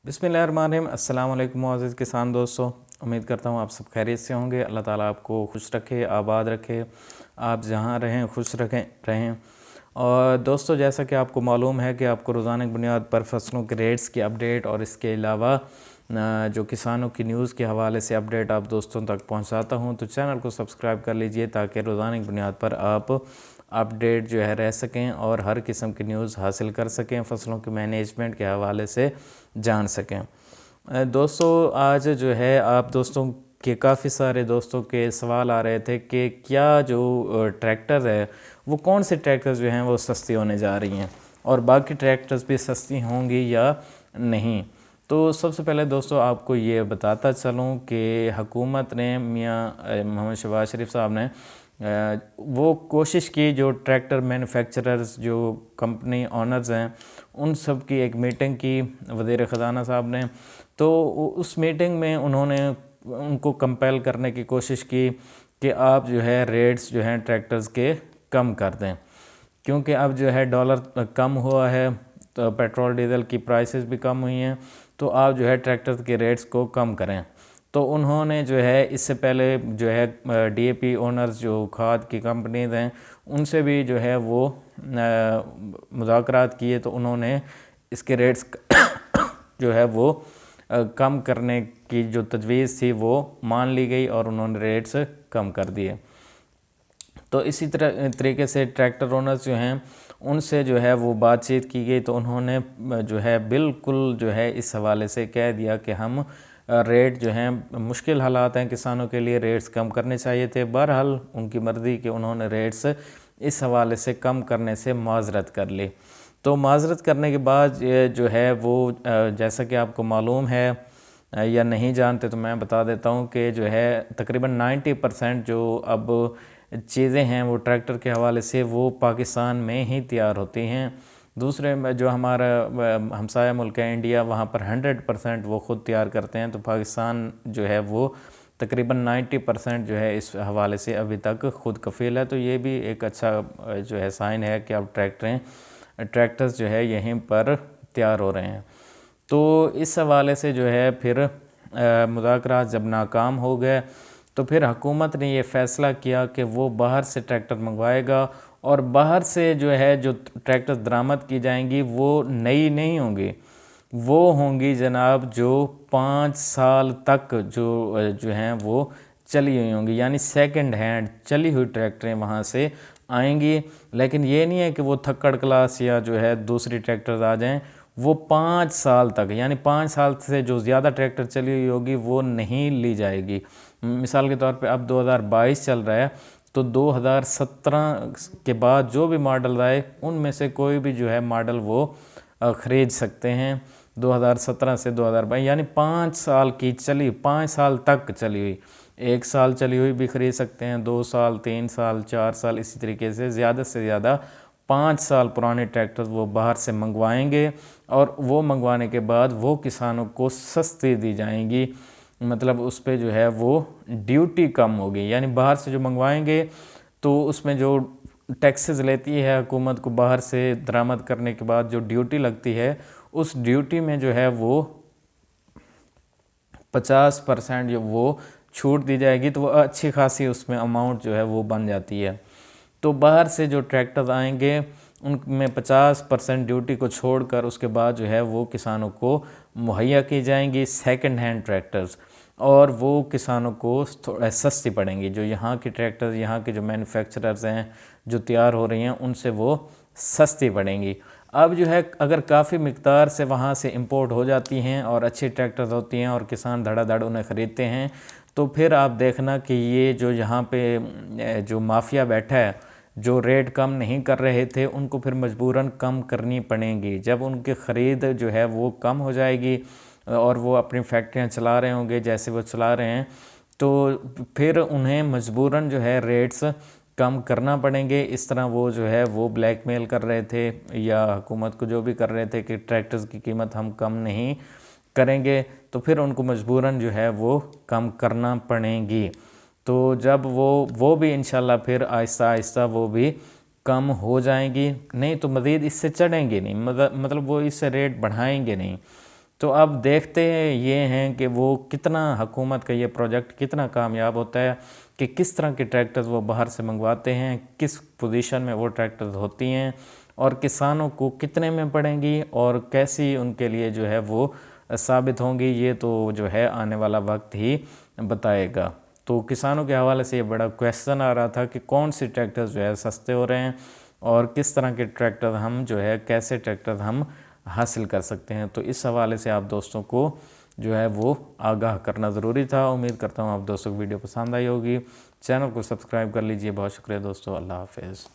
बिस्मिल्लाहिर्रहमानिर्रहीम। अस्सलाम वालेकुम मुअज़्ज़िज़ किसान दोस्तों, उम्मीद करता हूँ आप सब खैरियत से होंगे। अल्लाह ताला आपको खुश रखे, आबाद रखे, आप जहाँ रहें खुश रहें। और दोस्तों, जैसा कि आपको मालूम है कि आपको रोज़ाना की बुनियाद पर फसलों के रेट्स की अपडेट और इसके अलावा जो किसानों की न्यूज़ के हवाले से अपडेट आप दोस्तों तक पहुँचाता हूँ, तो चैनल को सब्सक्राइब कर लीजिए ताकि रोज़ाना की बुनियाद पर आप अपडेट जो है रह सकें और हर किस्म की न्यूज़ हासिल कर सकें, फ़सलों के मैनेजमेंट के हवाले से जान सकें। दोस्तों, आज जो है आप दोस्तों के काफ़ी सारे दोस्तों के सवाल आ रहे थे कि क्या जो ट्रैक्टर है वो कौन से ट्रैक्टर्स जो हैं वो सस्ती होने जा रही हैं और बाकी ट्रैक्टर्स भी सस्ती होंगी या नहीं। तो सबसे पहले दोस्तों आपको ये बताता चलूँ कि हुकूमत ने मियाँ मोहम्मद शहबाज शरीफ साहब ने वो कोशिश की, जो ट्रैक्टर मैन्युफैक्चरर्स जो कंपनी ओनर्स हैं उन सब की एक मीटिंग की वज़ीर ख़ज़ाना साहब ने। तो उस मीटिंग में उन्होंने उनको कंपेल करने की कोशिश की कि आप जो है रेट्स जो हैं ट्रैक्टर्स के कम कर दें, क्योंकि अब जो है डॉलर कम हुआ है तो पेट्रोल डीजल की प्राइसेस भी कम हुई हैं, तो आप जो है ट्रैक्टर्स के रेट्स को कम करें। तो उन्होंने जो है इससे पहले जो है डीएपी ओनर्स जो खाद की कंपनीज हैं उनसे भी जो है वो मुज़ाकरात किए, तो उन्होंने इसके रेट्स जो है वो कम करने की जो तजवीज़ थी वो मान ली गई और उन्होंने रेट्स कम कर दिए। तो इसी तरीके से ट्रैक्टर ओनर्स जो हैं उनसे जो है वो बातचीत की गई, तो उन्होंने जो है बिल्कुल जो है इस हवाले से कह दिया कि हम रेट जो हैं, मुश्किल हालात हैं किसानों के लिए, रेट्स कम करने चाहिए थे। बहरहाल उनकी मर्ज़ी कि उन्होंने रेट्स इस हवाले से कम करने से माज़रत कर ली। तो माज़रत करने के बाद जो है वो जैसा कि आपको मालूम है या नहीं जानते तो मैं बता देता हूँ कि जो है तकरीबन 90% जो अब चीज़ें हैं वो ट्रैक्टर के हवाले से वो पाकिस्तान में ही तैयार होती हैं। दूसरे में जो हमारा हमसाया मुल्क है इंडिया, वहाँ पर 100% वो ख़ुद तैयार करते हैं। तो पाकिस्तान जो है वो तकरीबन 90% जो है इस हवाले से अभी तक ख़ुद कफ़ील है। तो ये भी एक अच्छा जो है साइन है कि अब ट्रैक्टर्स जो है यहीं पर तैयार हो रहे हैं। तो इस हवाले से जो है फिर मुज़ाकरात जब नाकाम हो गए तो फिर हुकूमत ने ये फ़ैसला किया कि वो बाहर से ट्रैक्टर मंगवाएगा, और बाहर से जो है जो ट्रैक्टर्स दरामद की जाएंगी वो नई नहीं होंगी, वो होंगी जनाब जो 5 साल तक जो हैं वो चली हुई होंगी, यानी सेकंड हैंड चली हुई ट्रैक्टरें वहाँ से आएंगी। लेकिन ये नहीं है कि वो थक्कड़ क्लास या जो है दूसरी ट्रैक्टर्स आ जाएं, वो 5 साल तक, यानी 5 साल से जो ज़्यादा ट्रैक्टर चली हुई होगी वो नहीं ली जाएगी। मिसाल के तौर पे अब 2022 चल रहा है, तो 2017 के बाद जो भी मॉडल आए उनमें से कोई भी जो है मॉडल वो ख़रीद सकते हैं। 2017 से 2022 यानी 5 साल की चली, 5 साल तक चली हुई, 1 साल चली हुई भी ख़रीद सकते हैं, 2 साल, 3 साल, 4 साल, इसी तरीके से ज़्यादा 5 साल पुराने ट्रैक्टर्स वो बाहर से मंगवाएंगे, और वो मंगवाने के बाद वो किसानों को सस्ती दी जाएंगी। मतलब उस पर जो है वो ड्यूटी कम होगी, यानी बाहर से जो मंगवाएंगे तो उसमें जो टैक्सेस लेती है हुकूमत को बाहर से दरामद करने के बाद जो ड्यूटी लगती है, उस ड्यूटी में जो है वो 50% जो वो छूट दी जाएगी, तो वो अच्छी खासी उसमें अमाउंट जो है वो बन जाती है। तो बाहर से जो ट्रैक्टर्स आएंगे उनमें 50% ड्यूटी को छोड़कर उसके बाद जो है वो किसानों को मुहैया की जाएंगी सेकंड हैंड ट्रैक्टर्स, और वो किसानों को थोड़ा सस्ती पड़ेंगी। जो यहाँ की ट्रैक्टर्स, यहाँ के जो मैन्युफैक्चरर्स हैं जो तैयार हो रही हैं, उनसे वो सस्ती पड़ेंगी। अब जो है अगर काफ़ी मिकदार से वहाँ से इंपोर्ट हो जाती हैं और अच्छी ट्रैक्टर्स होती हैं और किसान धड़ाधड़ उन्हें ख़रीदते हैं, तो फिर आप देखना कि ये जो यहाँ पे जो माफिया बैठा है, जो रेट कम नहीं कर रहे थे, उनको फिर मजबूरन कम करनी पड़ेंगी। जब उनकी ख़रीद जो है वो कम हो जाएगी और वो अपनी फैक्ट्रियाँ चला रहे होंगे जैसे वो चला रहे हैं, तो फिर उन्हें मजबूरन जो है रेट्स कम करना पड़ेंगे। इस तरह वो जो है वो ब्लैकमेल कर रहे थे या हुकूमत को जो भी कर रहे थे कि ट्रैक्टर्स की कीमत हम कम नहीं करेंगे, तो फिर उनको मजबूरन जो है वो कम करना पड़ेंगी। तो जब वो भी इंशाल्लाह फिर आहिस्ता आहिस्ता वो भी कम हो जाएंगी, नहीं तो मज़ीद इससे चढ़ेंगे नहीं, मतलब वो इससे रेट बढ़ाएंगे नहीं। तो अब देखते हैं ये हैं कि वो कितना हुकूमत का ये प्रोजेक्ट कितना कामयाब होता है कि किस तरह के ट्रैक्टर्स वो बाहर से मंगवाते हैं, किस पोजीशन में वो ट्रैक्टर्स होती हैं और किसानों को कितने में पड़ेंगी और कैसी उनके लिए जो है वो साबित होंगी, ये तो जो है आने वाला वक्त ही बताएगा। तो किसानों के हवाले से ये बड़ा क्वेश्चन आ रहा था कि कौन से ट्रैक्टर्स जो है सस्ते हो रहे हैं और किस तरह के ट्रैक्टर हम जो है कैसे ट्रैक्टर हम हासिल कर सकते हैं। तो इस हवाले से आप दोस्तों को जो है वो आगाह करना ज़रूरी था। उम्मीद करता हूँ आप दोस्तों को वीडियो पसंद आई होगी। चैनल को सब्सक्राइब कर लीजिए। बहुत शुक्रिया दोस्तों, अल्लाह हाफिज़।